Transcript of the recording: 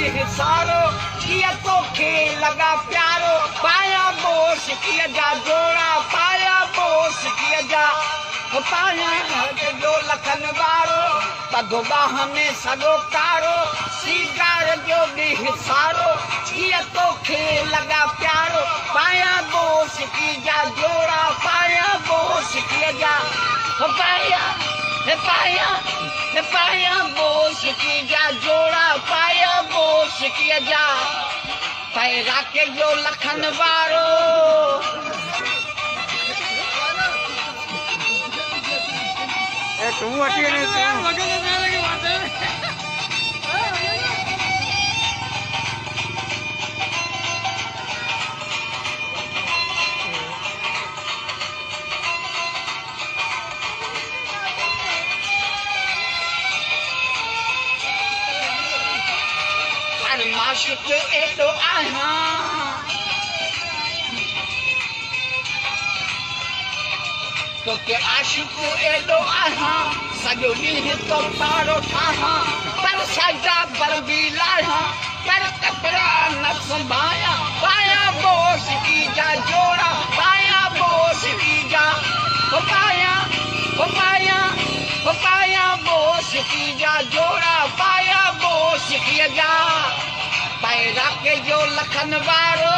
हिसारो किया तोखे लगा प्यारो पाया बोस किया जा जोड़ा पाया बोस किया जा पाया जो लखन वारो पगो बाह में सगो कारो सीगार जो दी हिसारो किया तोखे लगा प्यारो पाया बोस की जा जोड़ा पाया बोस किया जा पाया पाया बोस की जा जोड़ा पाया बोस किया जा पैरा के जो लखन वारो तू अटी ने आशिक एॾो आहियां तोखे आशिक एॾो आहियां सॼो ॾींहुं तो पारो ठाहां पर साजा पर बि लाहियां पर कपिड़ा न संभाया पाया बोस की जा जोड़ा पाया बोस की जा पाया बोस की जा जोड़ा पाया बोस की जा पैरा के जो लखन वारो